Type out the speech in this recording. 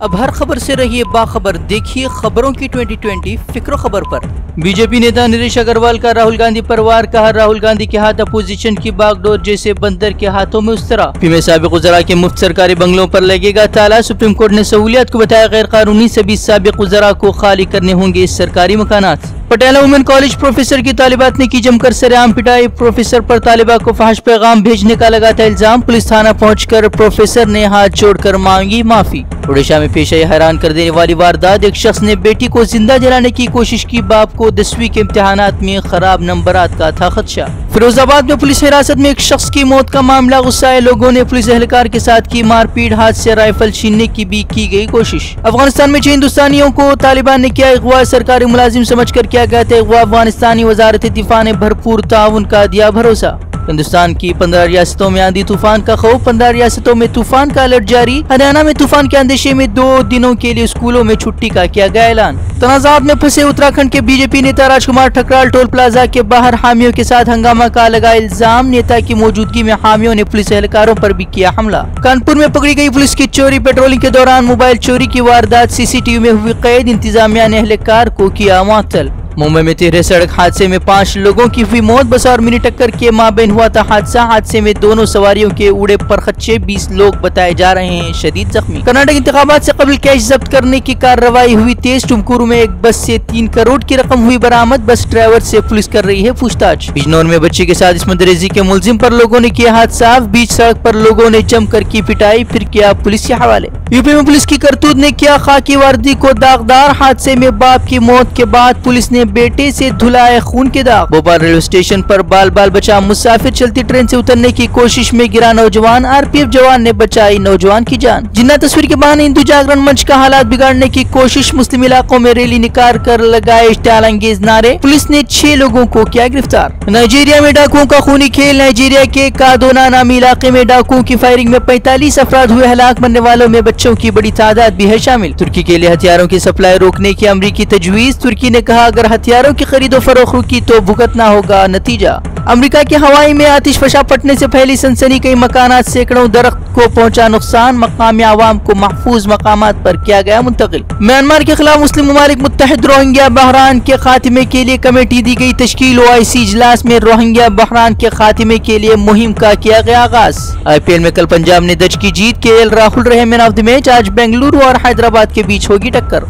अब हर खबर से रहिए बाखबर, देखिए खबरों की 2020 फिक्र खबर पर। बीजेपी नेता नरेश अग्रवाल का राहुल गांधी पर वार, कहा राहुल गांधी के हाथ अपोजिशन की बागडोर जैसे बंदर के हाथों में उस तरह। में साबिक वज़रा के मुफ्त सरकारी बंगलों पर लगेगा ताला, सुप्रीम कोर्ट ने सहूलियत को बताया गैर कानूनी, सभी साबिक वज़रा को खाली करने होंगे सरकारी मकानात। पटियाला वुमेन कॉलेज प्रोफेसर की तालिबात ने की जमकर सरेआम पिटाई, प्रोफेसर पर तालिबा को फहश पैगाम भेजने का लगा था इल्जाम, पुलिस थाना पहुंचकर प्रोफेसर ने हाथ जोड़कर मांगी माफी। ओडिशा में पेश आई हैरान कर देने वाली वारदात, एक शख्स ने बेटी को जिंदा जलाने की कोशिश की, बाप को 10वीं के इम्तिहानात में खराब नंबरात का था खदशा। फिरोजाबाद में पुलिस हिरासत में एक शख्स की मौत का मामला, गुस्साए लोगों ने पुलिस एहलकार के साथ की मारपीट, हाथ से राइफल छीनने की भी की गई कोशिश। अफगानिस्तान में 6 हिंदुस्तानियों को तालिबान ने किया अगवा, सरकारी मुलाजिम समझकर किया गया था अगवा, अफगानिस्तानी वजारत दिफा ने भरपूर ताउन का दिया भरोसा। हिंदुस्तान की 15 रियासतों में आंधी तूफान का खौफ, 15 रियासतों में तूफान का अलर्ट जारी। हरियाणा में तूफान के अंदेशे में 2 दिनों के लिए स्कूलों में छुट्टी का किया गया ऐलान। तनाजात में फंसे उत्तराखंड के बीजेपी नेता राजकुमार ठकराल, टोल प्लाजा के बाहर हामियों के साथ हंगामा का लगा इल्जाम, नेता की मौजूदगी में हामियों ने पुलिस एहलकारों पर भी किया हमला। कानपुर में पकड़ी गई पुलिस की चोरी, पेट्रोलिंग के दौरान मोबाइल चोरी की वारदात, सीसीटीवी में हुई कैद, इंतजामिया ने एहलकार को किया मुअत्तल। मुंबई में तिहरे सड़क हादसे में 5 लोगों की हुई मौत, बस और मिनी टक्कर के माबैन हुआ था हादसा, हादसे में दोनों सवारियों के उड़े परखच्चे, 20 लोग बताए जा रहे हैं शदीद जख्मी। कर्नाटक इंतखाबात से कबल कैश जब्त करने की कार्रवाई हुई तेज, टुमकुरू में एक बस से 3 करोड़ की रकम हुई बरामद, बस ड्राइवर से पुलिस कर रही है पूछताछ। बिजनौर में बच्चे के साथ इस्मतरेजी के मुलजिम पर लोगों ने किया हाथ साफ, बीच सड़क पर लोगों ने जमकर की पिटाई, फिर किया पुलिस के हवाले। यूपी में पुलिस की करतूत ने किया खाकी वर्दी को दागदार, हादसे में बाप की मौत के बाद पुलिस ने बेटे से धुलाए खून के दाग। भोपाल रेलवे स्टेशन पर बाल बाल बचा मुसाफिर, चलती ट्रेन से उतरने की कोशिश में गिरा नौजवान, आरपीएफ जवान ने बचाई नौजवान की जान। जिन्ना तस्वीर के बहाने हिंदू जागरण मंच का हालात बिगाड़ने की कोशिश, मुस्लिम इलाकों में रैली निकाल कर लगाए इश्तियाल अंगेज नारे, पुलिस ने 6 लोगों को किया गिरफ्तार। नाइजीरिया में डाकुओं का खूनी खेल, नाइजीरिया के कादोना नामी इलाके में डाकुओं की फायरिंग में 45 अफराद हुए हलाक, मरने वालों में बच्चों की बड़ी तादाद भी है शामिल। तुर्की के लिए हथियारों की सप्लाई रोकने की अमरीकी तजवीज, तुर्की ने कहा अगर हथियारों की खरीदो फरोख्त रुकी तो भुगतना होगा नतीजा। अमेरिका की हवाई में आतिश फशा फटने से फैली सनसनी, कई मकानात सैकड़ों दरख्त को पहुंचा नुकसान, मकामी आवाम को महफूज मकामात पर किया गया मुंतकिल। म्यांमार के खिलाफ मुस्लिम ममालिक मुत्तहिद, रोहिंग्या बहरान के खात्मे के लिए कमेटी दी गई तश्कील, OIC इजलास में रोहिंग्या बहरान के खात्मे के लिए मुहिम का किया गया आगाज। IPL में कल पंजाब ने दर्ज की जीत, KL राहुल रहे मैन ऑफ द मैच, आज बेंगलुरु और हैदराबाद के बीच होगी टक्कर।